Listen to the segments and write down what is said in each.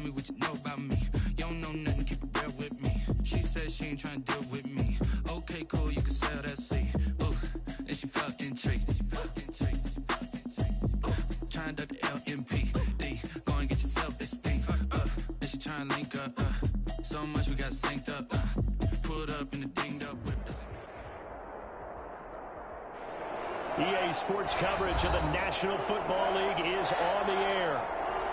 me what you know about me. You don't know nothing, keep it real with me. She said she ain't trying to deal with me. Okay, cool, you can sell that seat. Ooh, and she felt intrigued. Trying to duck the LMPD. Go and get your self-esteem. And she trying to link up. So much we got synced up. Pulled up in the dinged up whip. EA Sports coverage of the National Football League is on the air.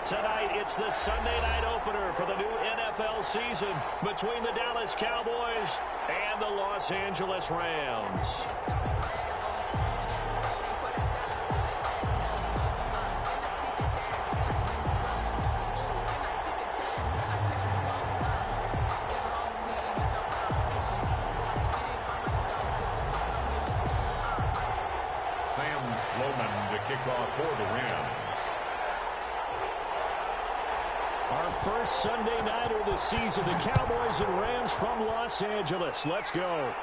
Tonight, it's the Sunday night opener for the new NFL season between the Dallas Cowboys and the Los Angeles Rams. To kick off for the Rams. Our first Sunday night of the season, the Cowboys and Rams from Los Angeles. Let's go.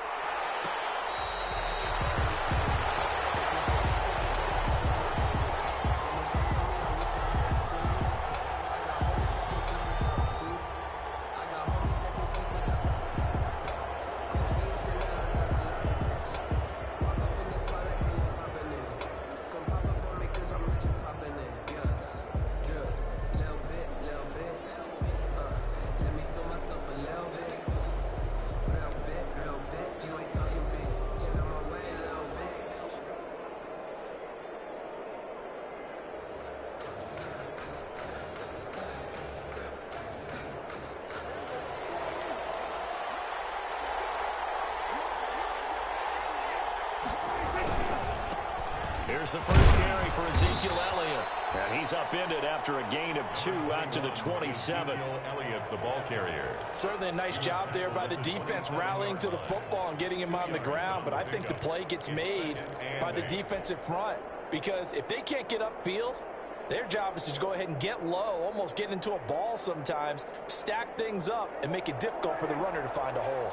Here's the first carry for Ezekiel Elliott. And he's upended after a gain of 2 out to the 27. Elliott, the ball carrier. Certainly a nice job there by the defense rallying to the football and getting him on the ground. But I think the play gets made by the defensive front. Because if they can't get upfield, their job is to go ahead and get low, almost get into a ball sometimes, stack things up, and make it difficult for the runner to find a hole.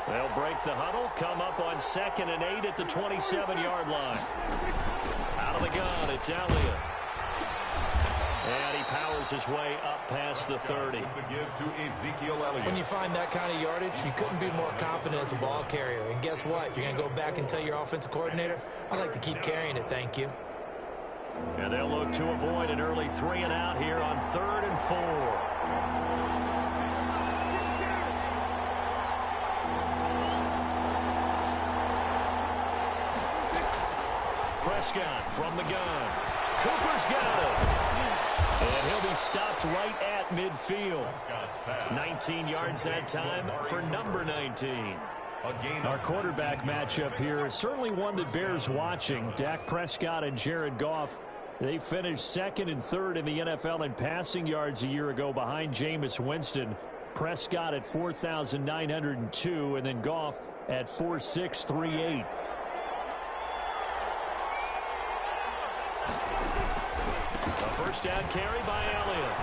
They'll break the huddle, come up on 2nd and 8 at the 27-yard line. Out of the gun, it's Elliott. And he powers his way up past the 30. When you find that kind of yardage, you couldn't be more confident as a ball carrier. And guess what? You're going to go back and tell your offensive coordinator, I'd like to keep carrying it, thank you. And they'll look to avoid an early 3 and out here on 3rd and 4. Prescott from the gun. Cooper's got it. And he'll be stopped right at midfield. 19 yards that time for number 19. Our quarterback matchup here is certainly one that bears watching. Dak Prescott and Jared Goff. They finished 2nd and 3rd in the NFL in passing yards a year ago behind Jameis Winston. Prescott at 4,902 and then Goff at 4,638. First down carry by Elliott.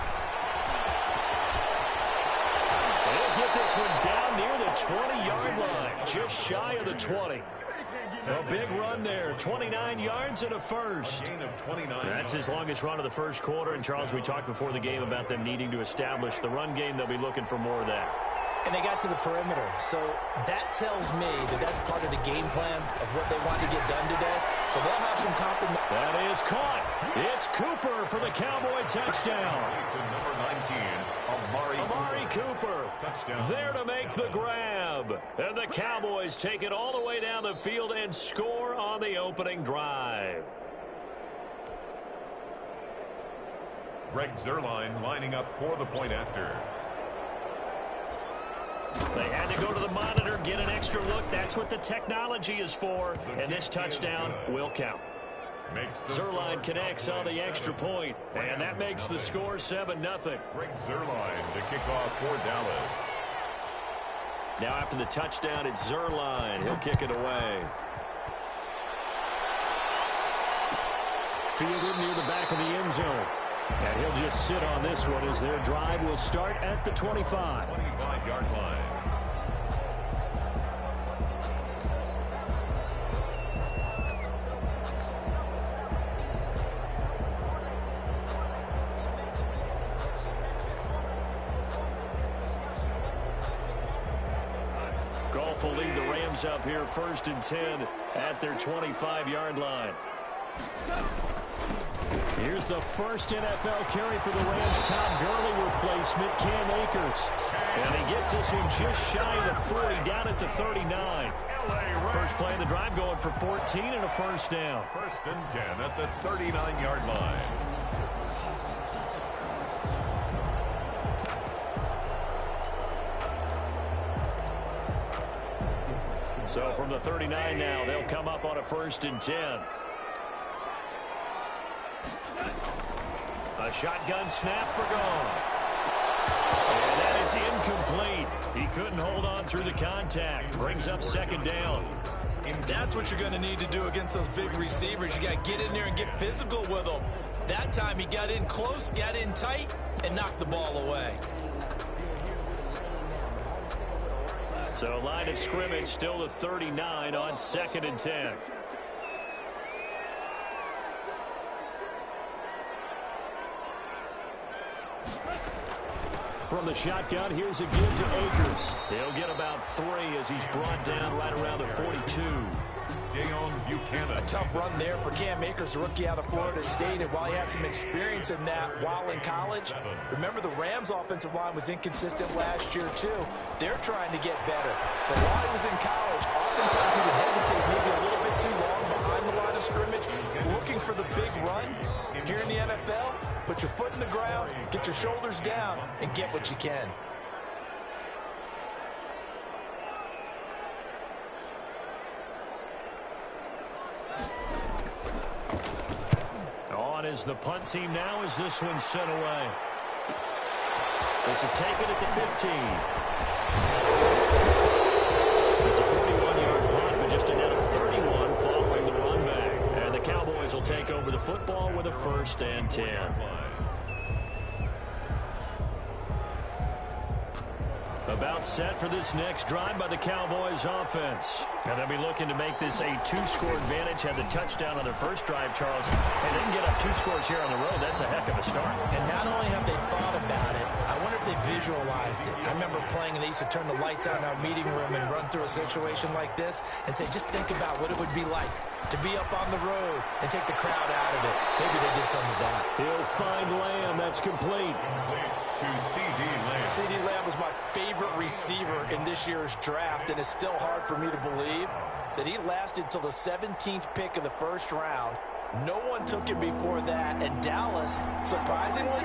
He'll get this one down near the 20-yard line, just shy of the 20. A big run there, 29 yards and a first. That's his longest run of the first quarter. And, Charles, we talked before the game about them needing to establish the run game. They'll be looking for more of that. And they got to the perimeter. So that tells me that that's part of the game plan of what they want to get done today. So they'll have some compromise. That is caught. It's Cooper for the Cowboy touchdown. To number 19, Amari Cooper. Touchdown. There to make the grab. And the Cowboys take it all the way down the field and score on the opening drive. Greg Zuerlein lining up for the point after. They had to go to the monitor, get an extra look. That's what the technology is for. And this touchdown will count. Zuerlein connects on the extra point, and that makes the score 7-0. Greg Zuerlein to kick off for Dallas. Now after the touchdown, it's Zuerlein. He'll kick it away. Fielded near the back of the end zone. And he'll just sit on this one as their drive will start at the 25. 25-yard line. enough will lead the Rams up here 1st and 10 at their 25-yard line. Here's the first NFL carry for the Rams. Tom Gurley replacement, Cam Akers. And he gets this one just shy of the 40, down at the 39. First play of the drive going for 14 and a first down. 1st and 10 at the 39-yard line. So from the 39 now, they'll come up on a 1st and 10. A shotgun snap for Goff. And that is incomplete. He couldn't hold on through the contact. Brings up 2nd down. That's what you're going to need to do against those big receivers. You got to get in there and get physical with them. That time he got in close, got in tight, and knocked the ball away. So line of scrimmage still the 39 on 2nd and 10. From the shotgun, here's a give to Akers. He'll get about 3 as he's brought down right around the 42. Buchanan. A tough run there for Cam Akers, a rookie out of Florida State. And while he had some experience in that while in college, remember the Rams' offensive line was inconsistent last year, too. They're trying to get better. But while he was in college, oftentimes he would hesitate maybe a little bit too long behind the line of scrimmage, looking for the big run. Here in the NFL, put your foot in the ground, get your shoulders down, and get what you can. On is the punt team now as this one's sent away. This is taken at the 15. It's a 41-yard punt, but just a net of 31 following the run back. And the Cowboys will take over the football with a 1st and 10. About set for this next drive by the Cowboys offense. And they'll be looking to make this a 2-score advantage. Had the touchdown on their first drive, Charles. And they can get up 2 scores here on the road. That's a heck of a start. And not only have they thought about it, I wonder if they visualized it. I remember playing and they used to turn the lights on in our meeting room and run through a situation like this and say, just think about what it would be like to be up on the road and take the crowd out of it. Maybe they did some of that. He'll find Lamb. That's complete. To C.D. Lamb. C.D. Lamb was my favorite receiver in this year's draft, and it's still hard for me to believe that he lasted till the 17th pick of the 1st round. No one took him before that, and Dallas, surprisingly,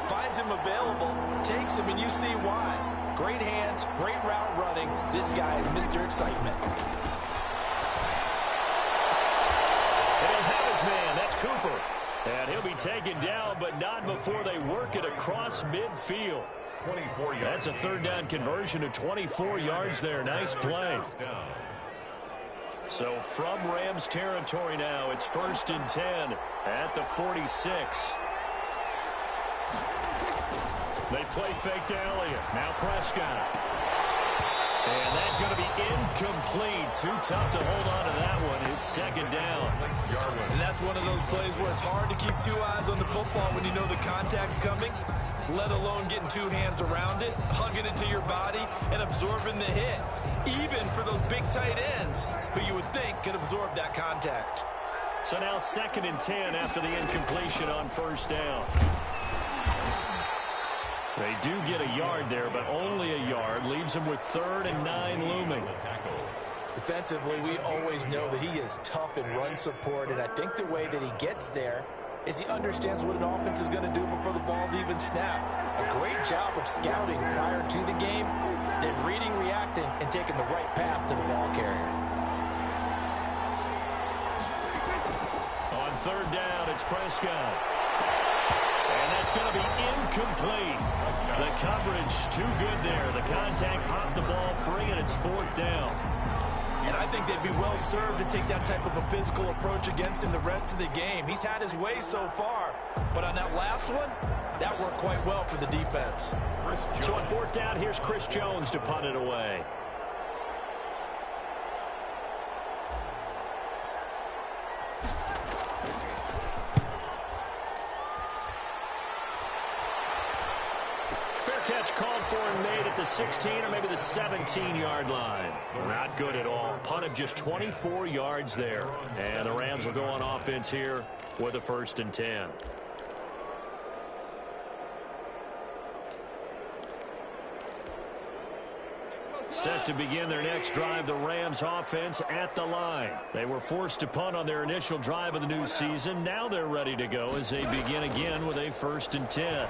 finds him available, takes him, and you see why. Great hands, great route running. This guy is Mr. Excitement. And he'll have his man. That's Cooper. And he'll be taken down, but not before they work it across midfield. 24 yards. That's a 3rd down conversion to 24 yards there. Nice play. So from Rams territory now, it's 1st and 10 at the 46. They play fake to Elliott. Now Prescott. And that's going to be incomplete. Too tough to hold on to that one. It's 2nd down. And that's one of those plays where it's hard to keep 2 eyes on the football when you know the contact's coming, let alone getting 2 hands around it, hugging it to your body, and absorbing the hit. Even for those big tight ends who you would think could absorb that contact. So now 2nd and 10 after the incompletion on 1st down. They do get a yard there, but only a yard. Leaves them with 3rd and 9 looming. Defensively, we always know that he is tough in run support, and I think the way that he gets there is he understands what an offense is going to do before the ball's even snapped. A great job of scouting prior to the game, then reading, reacting, and taking the right path to the ball carrier. On 3rd down, it's Prescott. And that's going to be incomplete. The coverage too good there. The contact popped the ball free, and it's 4th down. And I think they'd be well served to take that type of a physical approach against him the rest of the game. He's had his way so far, but on that last one, that worked quite well for the defense. So on 4th down, here's Chris Jones to punt it away. Fair stretch called for and made at the 16 or maybe the 17-yard line. Not good at all. Punted just 24 yards there. And the Rams will go on offense here with a 1st and 10. Set to begin their next drive, the Rams offense at the line. They were forced to punt on their initial drive of the new season. Now they're ready to go as they begin again with a 1st and 10. And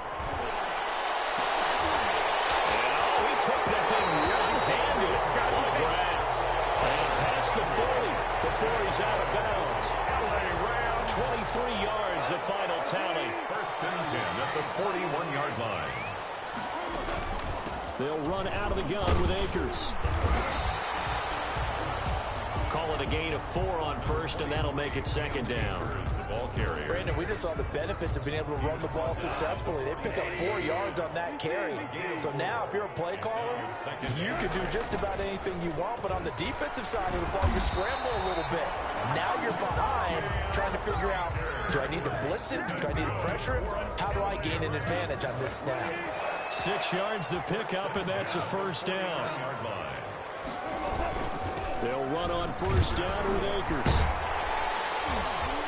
he took that thing one-handed on the ground. And past the 40 before he's out of bounds. 23 yards, the final tally. 1st and 10 at the 41-yard line. They'll run out of the gun with Akers. Call it a gain of 4 on 1st, and that'll make it 2nd down. The ball carrier. Brandon, we just saw the benefits of being able to run the ball successfully. They pick up 4 yards on that carry. So now, if you're a play caller, you can do just about anything you want. But on the defensive side of the ball, you scramble a little bit. Now you're behind, trying to figure out, do I need to blitz it? Do I need to pressure it? How do I gain an advantage on this snap? 6 yards the pickup, and that's a 1st down. They'll run on 1st down with Akers.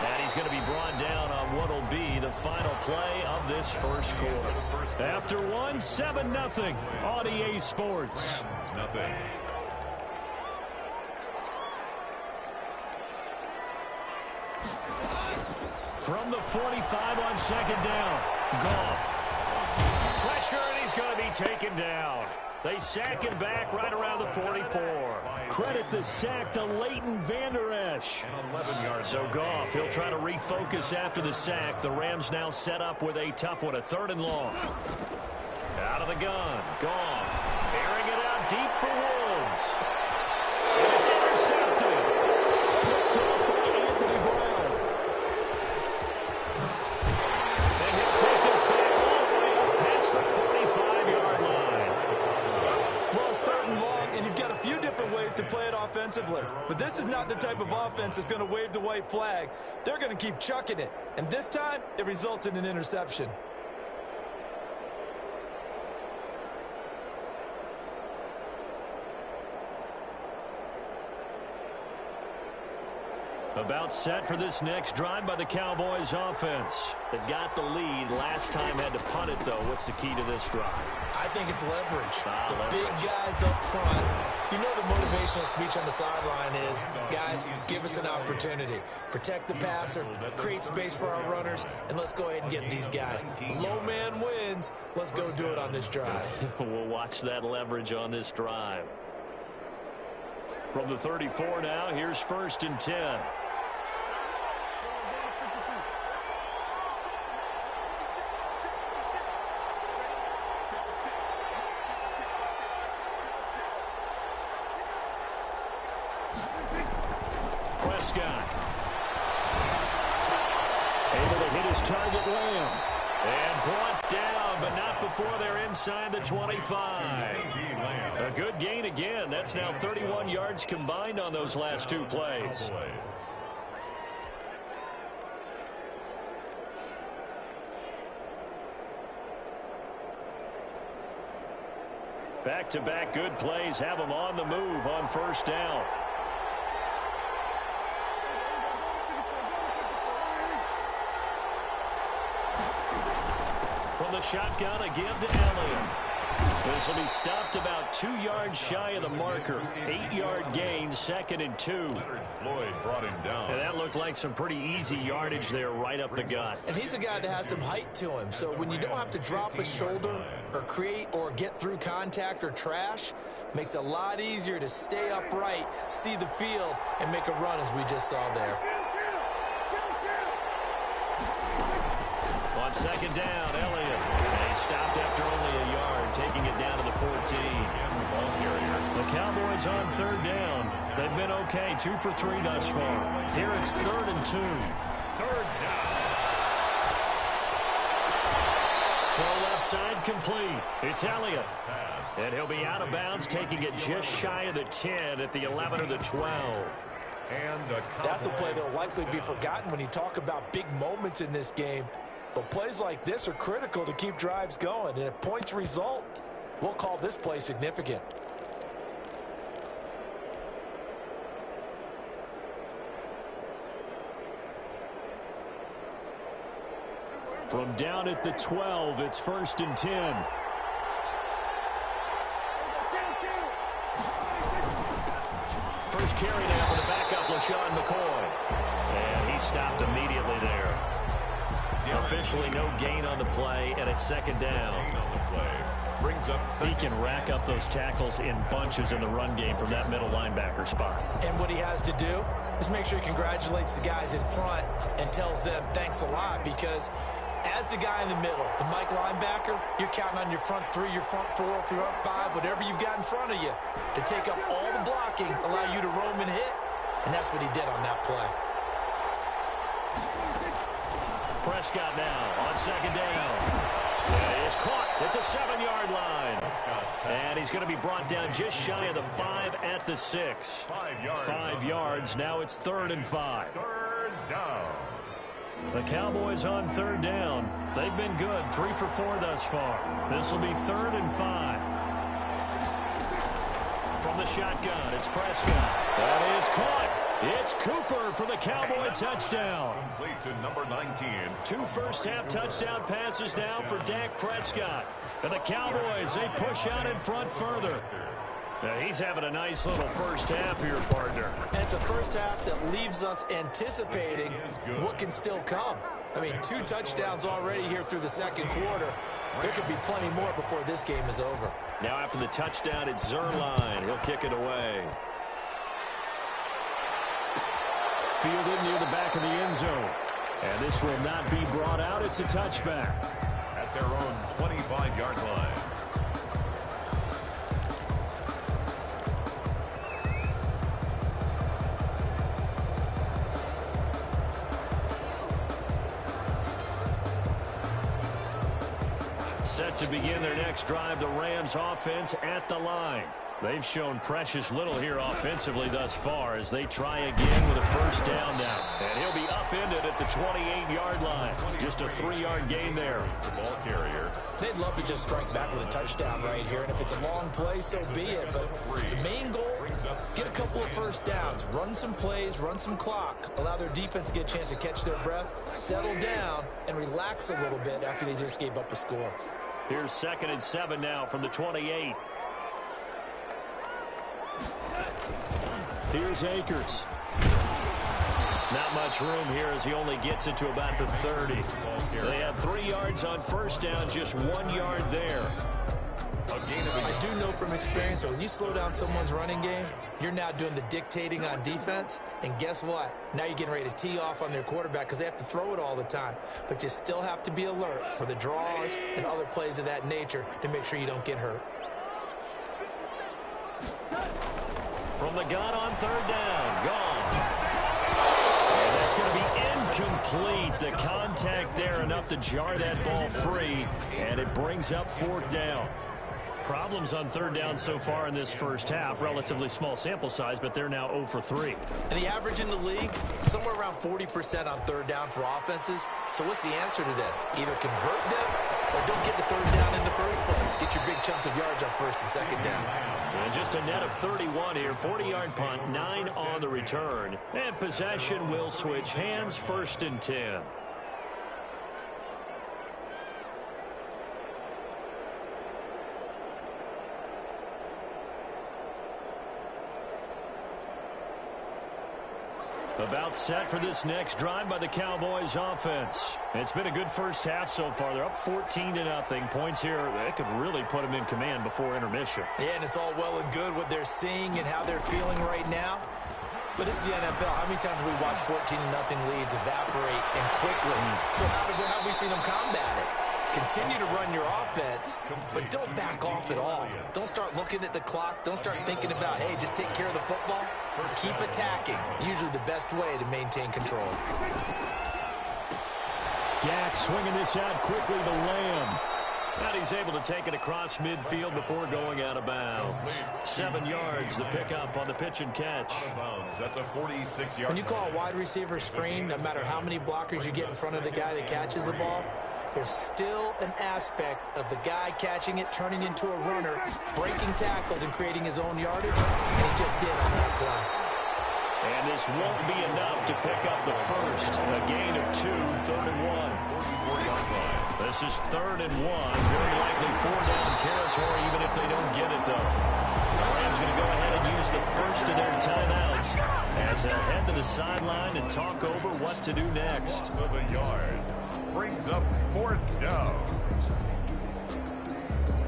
And he's going to be brought down on what will be the final play of this 1st quarter. After 1, 7-0 on EA Sports. Nothing. From the 45 on 2nd down, Goff. Pressure, and he's going to be taken down. They sack him back right around the 44. Credit the sack to Leighton Vander Esch. 11 yards. So Goff, he'll try to refocus after the sack. The Rams now set up with a tough one, a 3rd and long. Out of the gun, Goff, airing it out deep for Woods. And it's intercepted. Picked off by Anthony Brown. And he'll take this back all the way up past the 45-yard line. Well, it's 3rd and long, and you've got a few different ways to play it offensively. But this is not the type of offense that's going to wave the white flag. They're going to keep chucking it. And this time, it results in an interception. About set for this next drive by the Cowboys offense. They've got the lead. Last time had to punt it, though. What's the key to this drive? I think it's leverage. The leverage. big guys up front. You know the motivational speech on the sideline is, guys, give us an opportunity. Protect the passer, create space for our runners, and let's go ahead and get these guys. Low man wins. Let's go do it on this drive. We'll watch that leverage on this drive. From the 34 now, here's 1st and 10. Prescott. Able to hit his target, Lamb. And brought down, but not before they're inside the 25. A good gain again. That's now 31 yards combined on those last 2 plays. Back-to-back good plays have them on the move on 1st down. From the shotgun, a give to Elliott. This will be stopped about 2 yards shy of the marker. 8-yard gain, 2nd and 2. Floyd brought him down. And that looked like some pretty easy yardage there right up the gut. And he's a guy that has some height to him. So when you don't have to drop a shoulder or create or get through contact or trash, makes it a lot easier to stay upright, see the field, and make a run as we just saw there. On 2nd down, Elliott. And he stopped after only a yard, taking it down to the 14. The Cowboys on 3rd down. They've been okay, 2 for 3 thus far. Here it's 3rd and 2. 3rd down. Throw left side complete. It's Elliott. And he'll be out of bounds, taking it just shy of the 10 at the 11 or the 12. And That's a play that will likely be forgotten when you talk about big moments in this game. But plays like this are critical to keep drives going. And if points result, we'll call this play significant. From down at the 12, it's 1st and 10. First carry now for the backup, LaShawn McCoy. And he stopped immediately there. Officially no gain on the play, and it's 2nd down. He can rack up those tackles in bunches in the run game from that middle linebacker spot. And what he has to do is make sure he congratulates the guys in front and tells them thanks a lot, because as the guy in the middle, the Mike linebacker, you're counting on your front 3, your front 4, your front 5, whatever you've got in front of you to take up all the blocking, allow you to roam and hit. And that's what he did on that play. Prescott now on 2nd down. He is caught at the 7-yard line. And he's going to be brought down just shy of the 5 at the 6. 5 yards. Now it's 3rd and 5. 3rd down. The Cowboys on 3rd down. They've been good. 3 for 4 thus far. This will be 3rd and 5. From the shotgun, it's Prescott. That is caught. It's Cooper for the Cowboy touchdown. Complete to number 19. 2 first-half touchdown passes now for Dak Prescott. And the Cowboys, they push out in front further. Now, he's having a nice little first half here, partner. And it's a first half that leaves us anticipating what can still come. I mean, 2 touchdowns already here through the 2nd quarter. There could be plenty more before this game is over. Now after the touchdown, it's Zerline. He'll kick it away. Fielded near the back of the end zone. And this will not be brought out. It's a touchback. At their own 25-yard line. Set to begin their next drive, the Rams offense at the line. They've shown precious little here offensively thus far as they try again with a first down now. And he'll be upended at the 28-yard line. Just a 3-yard gain there. The ball carrier. They'd love to just strike back with a touchdown right here. And if it's a long play, so be it. But the main goal, get a couple of first downs. Run some plays, run some clock. Allow their defense to get a chance to catch their breath, settle down, and relax a little bit after they just gave up a score. Here's 2nd and 7 now from the 28. Here's Akers. Not much room here as he only gets it to about the 30. They have 3 yards on first down, just 1 yard there. I do know from experience that when you slow down someone's running game, you're now doing the dictating on defense. And guess what? Now you're getting ready to tee off on their quarterback because they have to throw it all the time. But you still have to be alert for the draws and other plays of that nature to make sure you don't get hurt. From the gun on 3rd down. Gone. And that's going to be incomplete. The contact there enough to jar that ball free. And it brings up 4th down. Problems on 3rd down so far in this first half. Relatively small sample size, but they're now 0 for 3. And the average in the league, somewhere around 40% on 3rd down for offenses. So what's the answer to this? Either convert them or don't get the 3rd down in the first place. Get your big chunks of yards on 1st and 2nd down. And just a net of 31 here. 40-yard punt, 9 on the return. And possession will switch hands, 1st and 10. About set for this next drive by the Cowboys offense. It's been a good first half so far. They're up 14-0. Points here, that could really put them in command before intermission. Yeah, and it's all well and good what they're seeing and how they're feeling right now. But this is the NFL. How many times have we watched 14-0 leads evaporate and quickly? So how have we seen them combat it? Continue to run your offense, but don't back off at all. Don't start looking at the clock. Don't start thinking about, hey, just take care of the football. Keep attacking. Usually the best way to maintain control. Dak swinging this out quickly to Lamb. And he's able to take it across midfield before going out of bounds. 7 yards, the pickup on the pitch and catch. At the 46-yard when you call a wide receiver screen, no matter how many blockers you get in front of the guy that catches the ball, there's still an aspect of the guy catching it, turning into a runner, breaking tackles and creating his own yardage, and he just did on that play. And this won't be enough to pick up the first. A gain of 2, 3rd and 1. This is 3rd and 1. Very likely 4-down territory, even if they don't get it, though. The Rams going to go ahead and use the first of their timeouts as they'll head to the sideline and talk over what to do next. Of a yard brings up 4th down.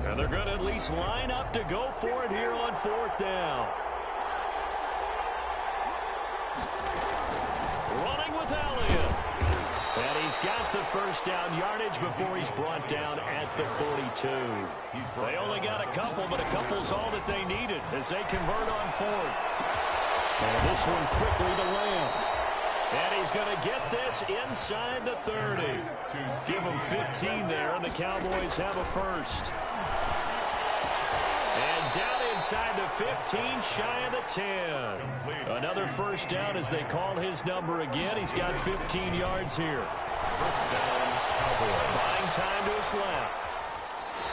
And they're going to at least line up to go for it here on 4th down. Running with Elliott. And he's got the first down yardage before he's brought down at the 42. They only got a couple, but a couple's all that they needed as they convert on 4th. And this one quickly to Lamb. And he's going to get this inside the 30. Give him 15 there, and the Cowboys have a first. And down inside the 15, shy of the 10. Another first down as they call his number again. He's got 15 yards here. First down, Cowboys. Buying time to his left.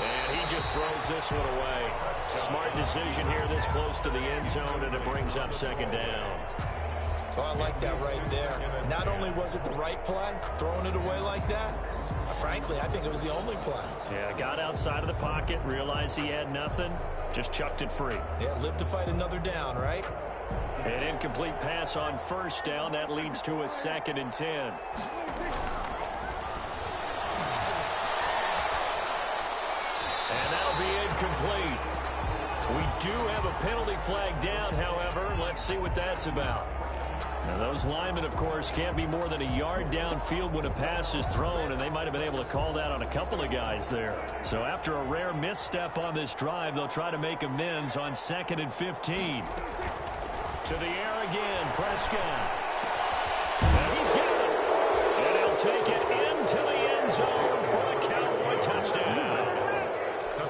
And he just throws this one away. Smart decision here this close to the end zone, and it brings up 2nd down. Oh, I like that right there. Not only was it the right play, throwing it away like that, frankly, I think it was the only play. Yeah, got outside of the pocket, realized he had nothing, just chucked it free. Yeah, live to fight another down, right? An incomplete pass on 1st down. That leads to a 2nd and 10. And that'll be incomplete. We do have a penalty flag down, however. Let's see what that's about. Now, those linemen, of course, can't be more than a yard downfield when a pass is thrown, and they might have been able to call that on a couple of guys there. So after a rare misstep on this drive, they'll try to make amends on 2nd and 15. To the air again, Prescott. And he's got it. And he'll take it into the end zone for a Cowboy touchdown.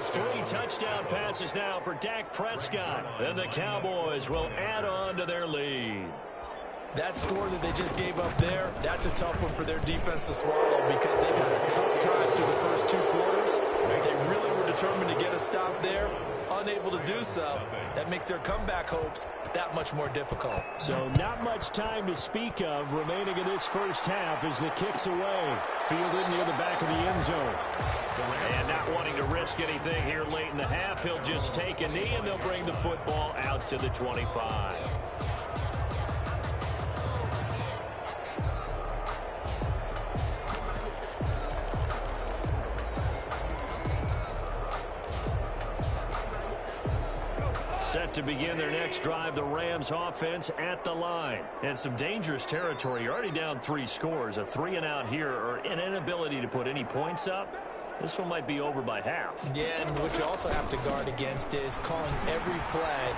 3 touchdown passes now for Dak Prescott. And the Cowboys will add on to their lead. That score that they just gave up there, that's a tough one for their defense to swallow because they've had a tough time through the first 2 quarters. They really were determined to get a stop there, unable to do so. That makes their comeback hopes that much more difficult. So not much time to speak of remaining in this first half as the kick's away. Fielded near the back of the end zone. And not wanting to risk anything here late in the half, he'll just take a knee and they'll bring the football out to the 25. Set to begin their next drive, the Rams offense at the line. And some dangerous territory. You're already down 3 scores. A 3-and-out here, or an inability to put any points up. This one might be over by half. Yeah, and what you also have to guard against is calling every play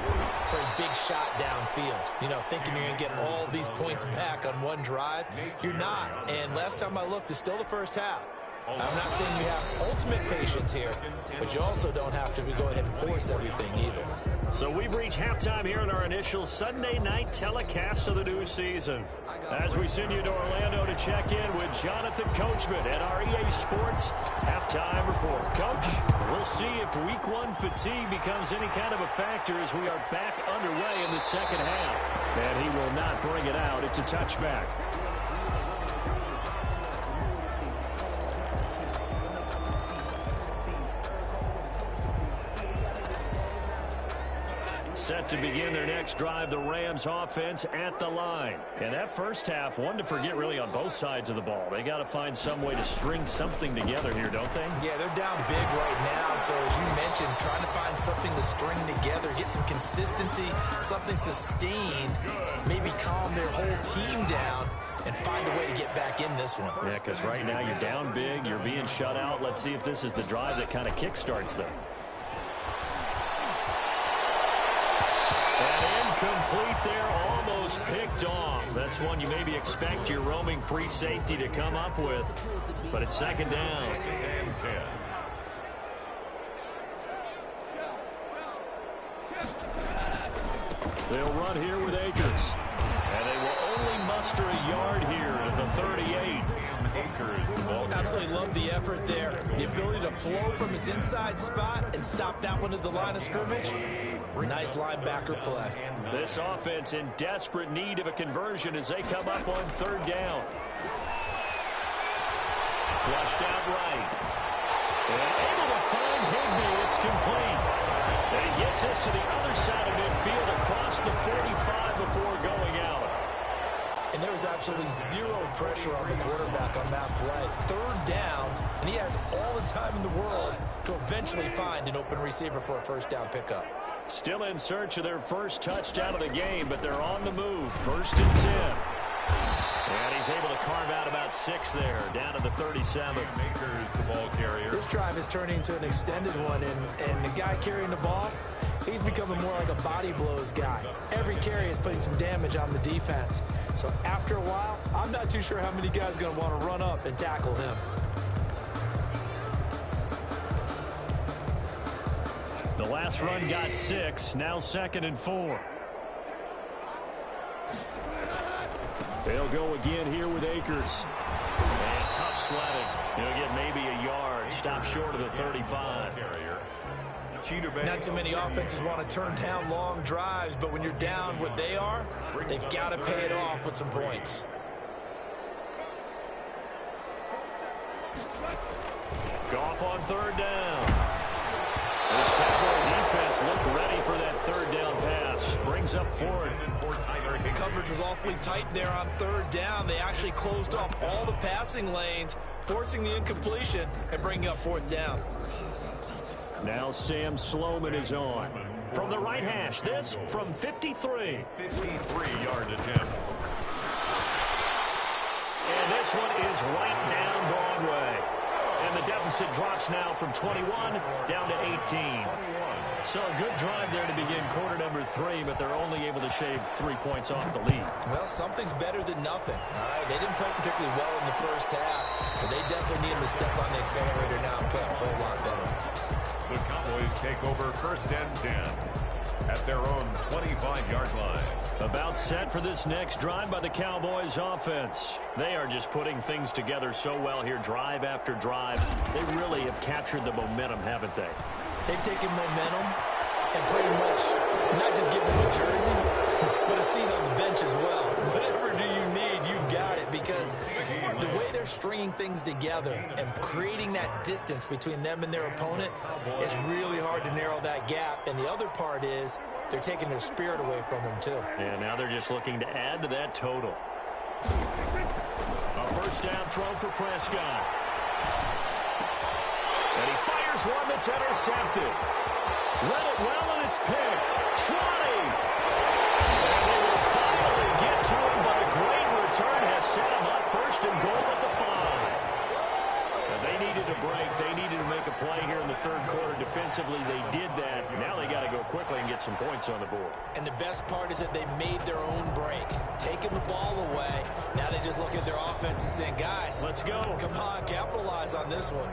for a big shot downfield. You know, thinking you're going to get all these points back on one drive. You're not. And last time I looked, it's still the first half. I'm not saying you have ultimate patience here, but you also don't have to go ahead and force everything either. So we've reached halftime here in our initial Sunday night telecast of the new season. As we send you to Orlando to check in with Jonathan Coachman at our EA Sports Halftime Report. Coach, we'll see if Week 1 fatigue becomes any kind of a factor as we are back underway in the second half. And he will not bring it out. It's a touchback. Set to begin their next drive, the Rams offense at the line. And that first half, one to forget really on both sides of the ball. They got to find some way to string something together here, don't they? Yeah, they're down big right now. So as you mentioned, trying to find something to string together, get some consistency, something sustained, maybe calm their whole team down and find a way to get back in this one. Yeah, because right now you're down big, you're being shut out. Let's see if this is the drive that kind of kickstarts them. Incomplete there, almost picked off. That's one you maybe expect your roaming free safety to come up with, but it's 2nd down. And 10. They'll run here with Akers. And they will only muster a yard here at the 38. Akers, the ball carrier. Absolutely love the effort there. The ability to flow from his inside spot and stop that one at the line of scrimmage. Nice linebacker play. This offense in desperate need of a conversion as they come up on third down. Flushed out right. And able to find Higbee. It's complete. And he gets us to the other side of midfield across the 45 before going out. And there was absolutely zero pressure on the quarterback on that play. Third down, and he has all the time in the world to eventually find an open receiver for a first down pickup. Still in search of their first touchdown of the game, but they're on the move. 1st and 10. And he's able to carve out about 6 there, down to the 37. Akers, the ball carrier. This drive is turning into an extended one, and the guy carrying the ball, he's becoming more like a body blows guy. Every carry is putting some damage on the defense. So after a while, I'm not too sure how many guys are going to want to run up and tackle him. The last run got 6, now 2nd and 4. They'll go again here with Akers. And tough sledding. He'll get maybe a yard. Stop short of the 35. Not too many offenses want to turn down long drives, but when you're down what they are, they've got to pay it off with some points. Goff on third down. This Cowboy defense looked ready for that third down pass. Brings up 4th. Coverage was awfully tight there on third down. They actually closed off all the passing lanes, forcing the incompletion and bringing up 4th down. Now Sam Sloman is on. From the right hash, this from 53. 53-yard attempt. And this one is right down Broadway. And the deficit drops now from 21 down to 18. So a good drive there to begin quarter number 3, but they're only able to shave 3 points off the lead. Well, something's better than nothing. All right, they didn't play particularly well in the first half, but they definitely need them to step on the accelerator now and play a whole lot better. The Cowboys take over 1st and 10 at their own 25-yard line. About set for this next drive by the Cowboys offense. They are just putting things together so well here, drive after drive. They really have captured the momentum, haven't they? They've taken momentum and pretty much not just given them a jersey, but a seat on the bench as well. Whatever do you need, you've got it, because the way they're stringing things together and creating that distance between them and their opponent, it's really hard to narrow that gap. And the other part is they're taking their spirit away from them, too. And now they're just looking to add to that total. A first down throw for Prescott. And he fires one that's intercepted. Read it well, and it's picked. 20. And they will finally get to him, but a great return has set him up. 1st and goal at the 5. And they needed a break. They needed to make a play here in the 3rd quarter. Defensively, they did that. Now they got to go quickly and get some points on the board. And the best part is that they made their own break, taking the ball away. Now they just look at their offense and saying, guys, let's go. Come on, capitalize on this one.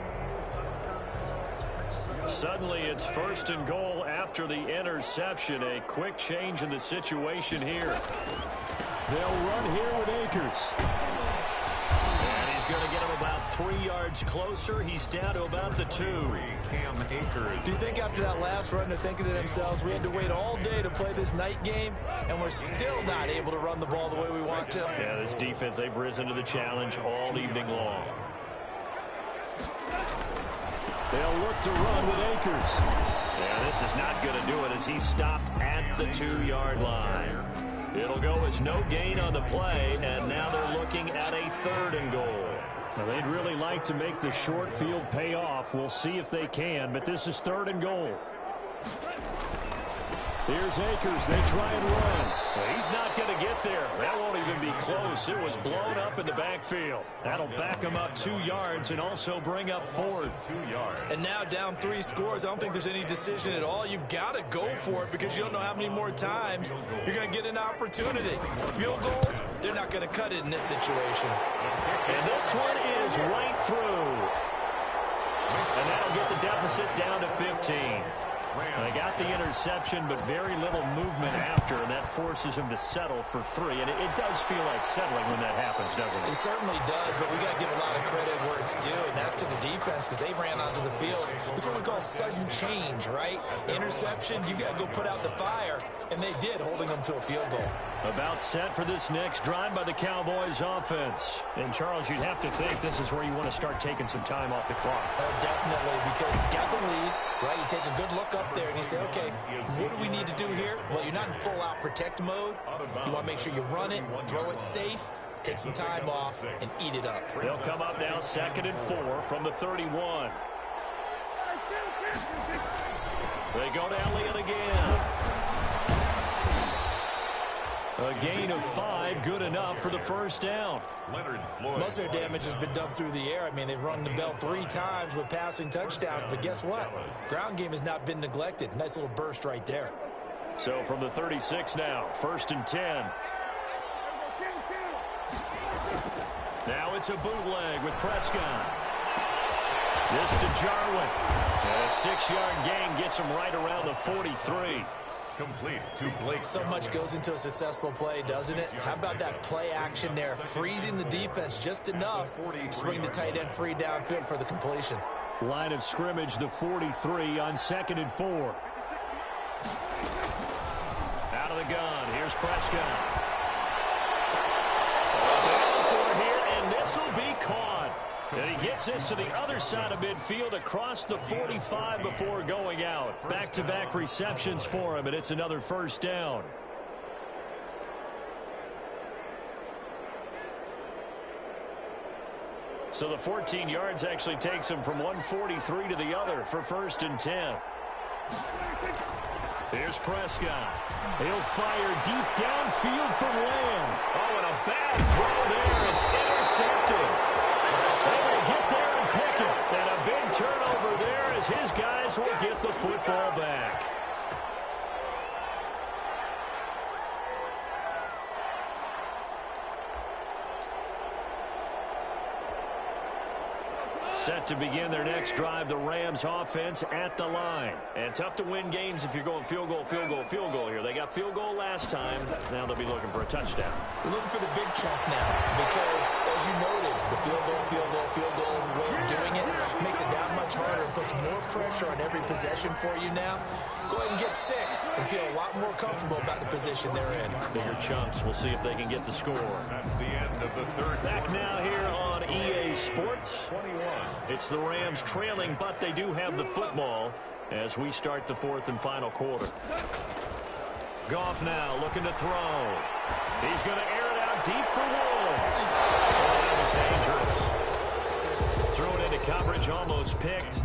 Suddenly it's 1st and goal after the interception. A quick change in the situation here. They'll run here with Akers. And he's going to get him about 3 yards closer. He's down to about the 2. Cam Akers. Do you think after that last run they're thinking to themselves, we had to wait all day to play this night game, and we're still not able to run the ball the way we want to? Yeah, this defense, they've risen to the challenge all evening long. They'll look to run with Akers. Yeah, this is not going to do it as he's stopped at the 2-yard line. It'll go as no gain on the play, and now they're looking at a 3rd and goal. Now, they'd really like to make the short field pay off. We'll see if they can, but this is 3rd and goal. Here's Akers. They try and run. Well, he's not going to get there. That won't even be close. It was blown up in the backfield. That'll back him up 2 yards and also bring up 4th. 2 yards. And now down 3 scores. I don't think there's any decision at all. You've got to go for it because you don't know how many more times you're going to get an opportunity. Field goals, they're not going to cut it in this situation. And this one is right through. And that'll get the deficit down to 15. They got the interception, but very little movement after, and that forces him to settle for 3. And it does feel like settling when that happens, doesn't it? It certainly does, but we got to give a lot of credit where it's due, and that's to the defense because they ran onto the field. This is what we call sudden change, right? Interception, you got to go put out the fire, and they did, holding them to a field goal. About set for this next drive by the Cowboys offense. And, Charles, you'd have to think this is where you want to start taking some time off the clock. Oh, definitely, because you got the lead, right? You take a good look up there, and you say, okay, what do we need to do here? Well, you're not in full-out protect mode. You want to make sure you run it, throw it safe, take some time off, and eat it up. They'll come up now 2nd and 4 from the 31. They go to Elliott again. A gain of 5, good enough for the first down. Most of their damage has been done through the air. I mean, they've rung the bell 3 times with passing touchdowns, but guess what? Ground game has not been neglected. Nice little burst right there. So from the 36 now, 1st and 10. Now it's a bootleg with Prescott. This to Jarwin. And a 6-yard gain gets him right around the 43. Complete to Blake. So much goes into a successful play, doesn't it? How about that play action there, freezing the defense just enough to bring the tight end free downfield for the completion. Line of scrimmage, the 43 on 2nd and 4. Out of the gun, here's Prescott. Battle for it here, and this will be caught. And he gets this to the other side of midfield across the 45 before going out. Back-to-back receptions for him, and it's another first down. So the 14 yards actually takes him from 143 to the other for 1st and 10. Here's Prescott. He'll fire deep downfield from Lamb. Oh, and a bad throw there. It's intercepted. They're going to get there and pick it. And a big turnover there as his guys will get the football back. Set to begin their next drive, the Rams offense at the line. And tough to win games if you're going field goal, field goal, field goal here. They got field goal last time. Now they'll be looking for a touchdown. They're looking for the big chunk now because, as you noted, the field goal way of doing it makes it that much harder and puts more pressure on every possession for you now. Go ahead and get 6 and feel a lot more comfortable about the position they're in. Bigger chunks. We'll see if they can get the score. That's the end of the 3rd. Back now here on EA Sports. 21. It's the Rams trailing, but they do have the football as we start the 4th and final quarter. Goff now looking to throw. He's going to air it out deep for Woods. Oh, that was dangerous. Thrown into coverage, almost picked,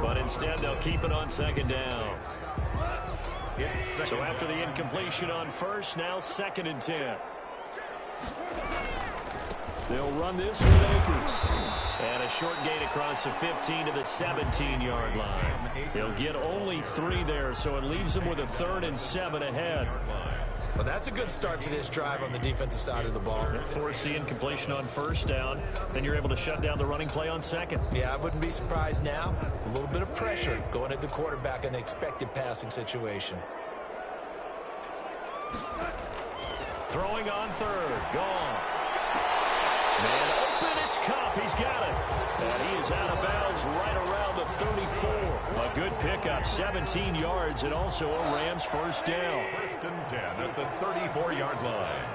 but instead they'll keep it on 2nd down. So after the incompletion on 1st, now 2nd and 10. They'll run this with Akers. And a short gain across the 15 to the 17-yard line. They'll get only 3 there, so it leaves them with a 3rd and 7 ahead. Well, that's a good start to this drive on the defensive side of the ball. Force the incompletion on 1st down. Then you're able to shut down the running play on 2nd. Yeah, I wouldn't be surprised now. A little bit of pressure going at the quarterback in an expected passing situation. Throwing on 3rd. Gone. Man open, it's Cup. He's got it. And he is out of bounds right around the 34. A good pickup, 17 yards, and also a Rams first down. 1st and 10 at the 34-yard line.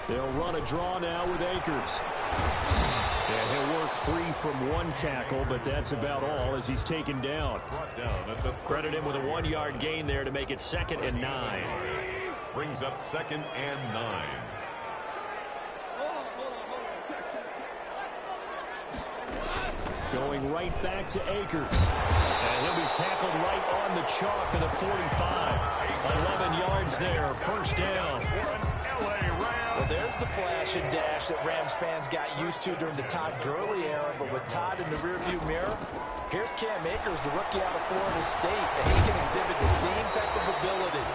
They'll run a draw now with Akers. And he'll work free from 1 tackle, but that's about all as he's taken down. Credit him with a 1-yard gain there to make it 2nd and 9. Brings up 2nd and 9. Going right back to Akers. And he'll be tackled right on the chalk of the 45. 11 yards there, 1st down. Well, there's the flash and dash that Rams fans got used to during the Todd Gurley era, but with Todd in the rearview mirror, here's Cam Akers, the rookie out of Florida State, and he can exhibit the same type of ability.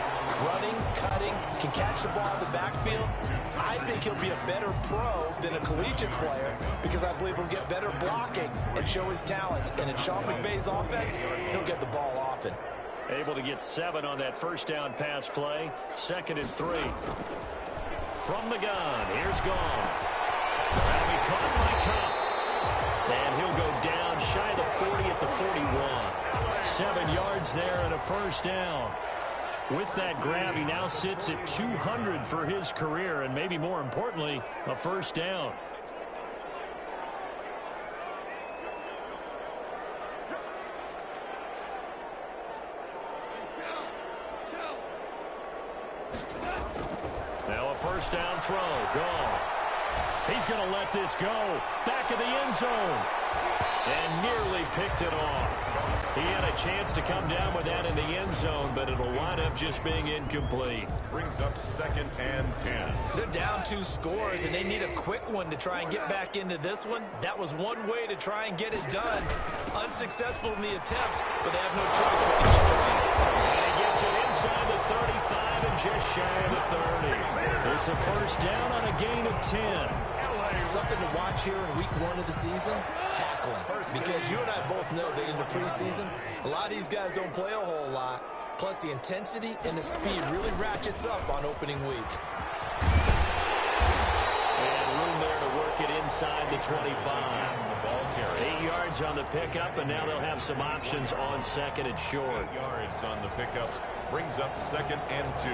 running, cutting, can catch the ball in the backfield. I think he'll be a better pro than a collegiate player because I believe he'll get better blocking and show his talents. And in Sean McVay's offense, he'll get the ball often. Able to get 7 on that first down pass play. 2nd and 3. From the gun, here's Goff. That'll be caught by Cup. And he'll go down shy of the 40 at the 41. 7 yards there and a first down. With that grab, he now sits at 200 for his career, and maybe more importantly, a first down. Now a first down throw. Goff. He's going to let this go. Back of the end zone. And nearly picked it off. He had a chance to come down with that in the end zone, but it'll wind up just being incomplete. Brings up 2nd and 10. They're down 2 scores, and they need a quick one to try and get back into this one. That was one way to try and get it done. Unsuccessful in the attempt, but they have no choice but to keep trying. And he gets it inside the 35 and just shy of the 30. It's a first down on a gain of 10. Something to watch here in week 1 of the season, tackling. Because you and I both know that in the preseason, a lot of these guys don't play a whole lot. Plus, the intensity and the speed really ratchets up on opening week. And room there to work it inside the 25. 8 yards on the pickup, and now they'll have some options on 2nd and short. 8 yards on the pickup. Brings up 2nd and 2.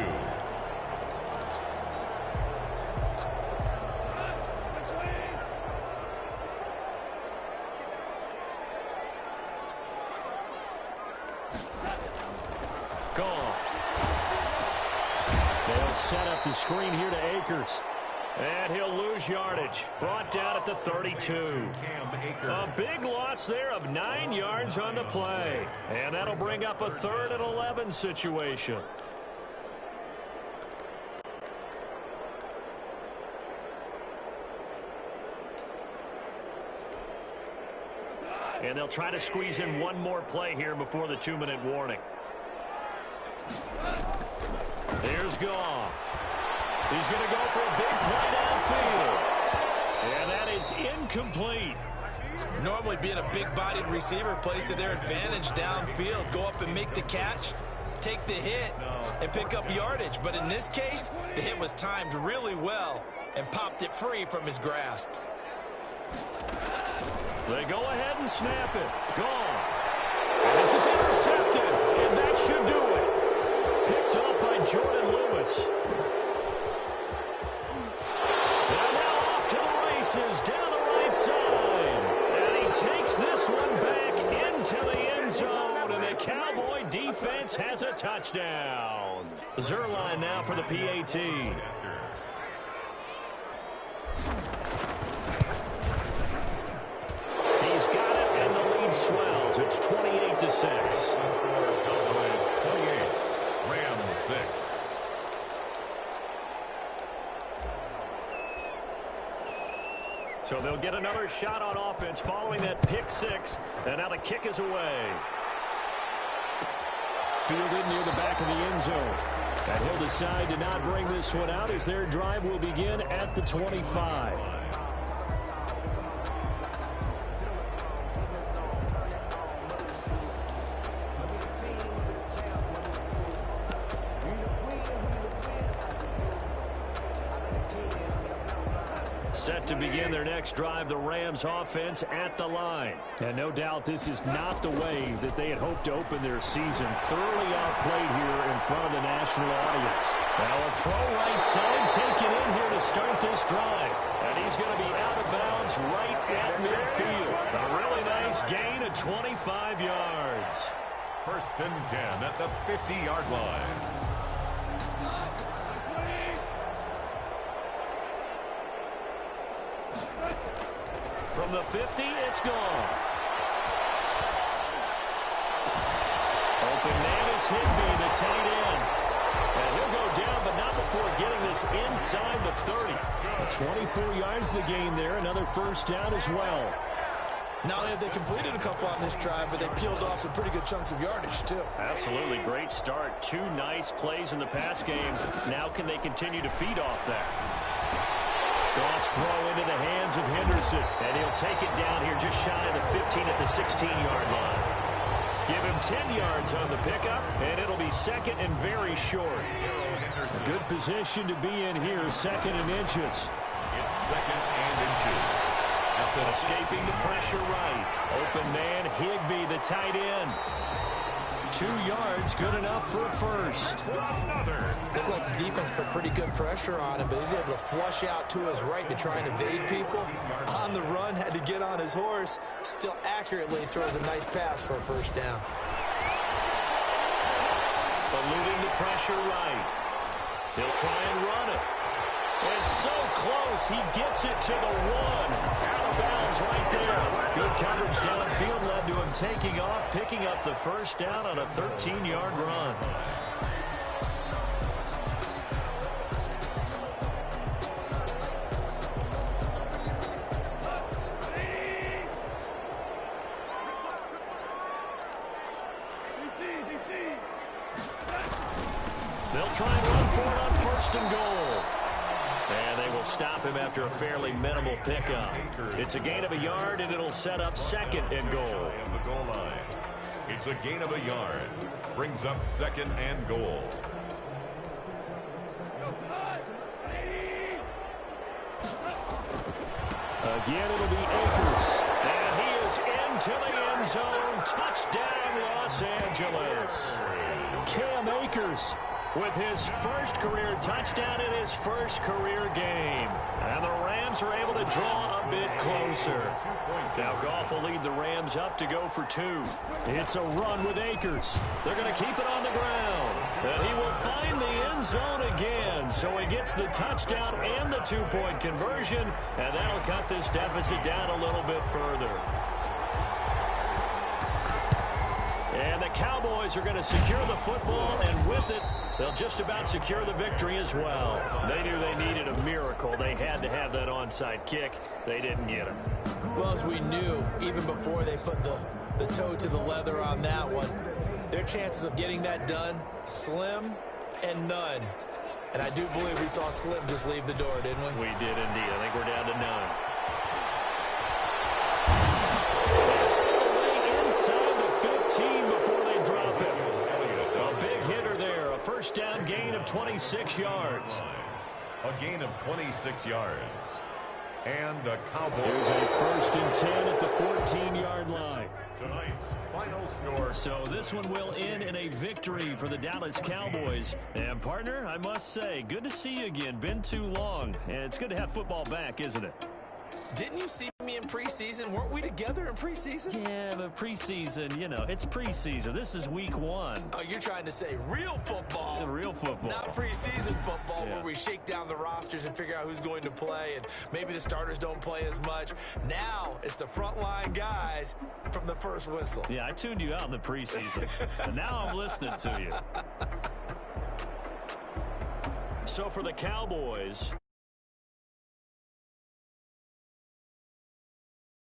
They'll set up the screen here to Akers. And he'll lose yardage. Brought down at the 32. A big loss there of 9 yards on the play. And that'll bring up a 3rd and 11 situation. And they'll try to squeeze in one more play here before the 2-minute warning. Here's Goff. He's going to go for a big play downfield. And that is incomplete. Normally being a big-bodied receiver plays to their advantage downfield. Go up and make the catch, take the hit, and pick up yardage. But in this case, the hit was timed really well and popped it free from his grasp. They go ahead and snap it. Goff. And this is intercepted. And that should do it. Picked up by Jordan Lewis. And now off to the races down the right side. And he takes this one back into the end zone. And the Cowboy defense has a touchdown. Zerline now for the PAT. He's got it, and the lead swells. It's 28-6. Cowboys 28, Rams 6. So they'll get another shot on offense following that pick 6. And now the kick is away. Fielded near the back of the end zone. And he'll decide to not bring this one out as their drive will begin at the 25. Set to begin their next drive, the Rams offense at the line. And no doubt this is not the way that they had hoped to open their season. Thoroughly outplayed here in front of the national audience. Now a throw right side taken in here to start this drive. And he's going to be out of bounds right at midfield. A really nice gain of 25 yards. 1st and 10 at the 50-yard line. From the 50, it's Goff. Open man is Higby, the tight end. And he'll go down, but not before getting this inside the 30. 24 yards the gain there, another first down as well. Not only have they completed a couple on this drive, but they peeled off some pretty good chunks of yardage, too. Absolutely great start. 2 nice plays in the pass game. Now can they continue to feed off that? Goff's throw into the hands of Henderson, and he'll take it down here just shy of the 15 at the 16-yard line. Give him 10 yards on the pickup, and it'll be second and very short. Good position to be in here, second and inches. It's second and inches. Escaping the pressure right. Open man, Higbee, the tight end. 2 yards, good enough for a first. Looked like the defense put pretty good pressure on him, but he's able to flush out to his right to try and evade people. On the run, had to get on his horse. Still accurately throws a nice pass for a first down. Eluding the pressure right. He'll try and run it. And so close, he gets it to the 1. Out of bounds right there. Good coverage downfield led to him taking off, picking up the first down on a 13-yard run. They'll try and run for it on first and goal. And they will stop him after a fairly minimal pickup. It's a gain of a yard, and it'll set up second and goal. The goal line. It's a gain of a yard. Brings up second and goal. Again, it'll be Akers. And he is into the end zone. Touchdown, Los Angeles. Cam Akers with his first career touchdown in his first career game. And the Rams are able to draw a bit closer. Now Goff will lead the Rams up to go for 2. It's a run with Akers. They're going to keep it on the ground. And he will find the end zone again. So he gets the touchdown and the 2-point conversion. And that'll cut this deficit down a little bit further. And the Cowboys are going to secure the football, and with it, they'll just about secure the victory as well. They knew they needed a miracle. They had to have that onside kick. They didn't get it. Well, as we knew, even before they put the toe to the leather on that one, their chances of getting that done, slim and none. And I do believe we saw Slim just leave the door, didn't we? We did indeed. I think we're down to none. Before they drop him. A big hitter there. A first down gain of 26 yards. A gain of 26 yards. And the Cowboys. Here's a first and 10 at the 14-yard line. Tonight's final score. So this one will end in a victory for the Dallas Cowboys. And partner, I must say, good to see you again. Been too long. And it's good to have football back, isn't it? Didn't you see me in preseason? Weren't we together in preseason? Yeah, but preseason, you know, it's preseason. This is week 1. Oh, you're trying to say real football. Real football. Not preseason football where we shake down the rosters and figure out who's going to play, and maybe the starters don't play as much. Now it's the frontline guys from the first whistle. Yeah, I tuned you out in the preseason. And now I'm listening to you. So for the Cowboys,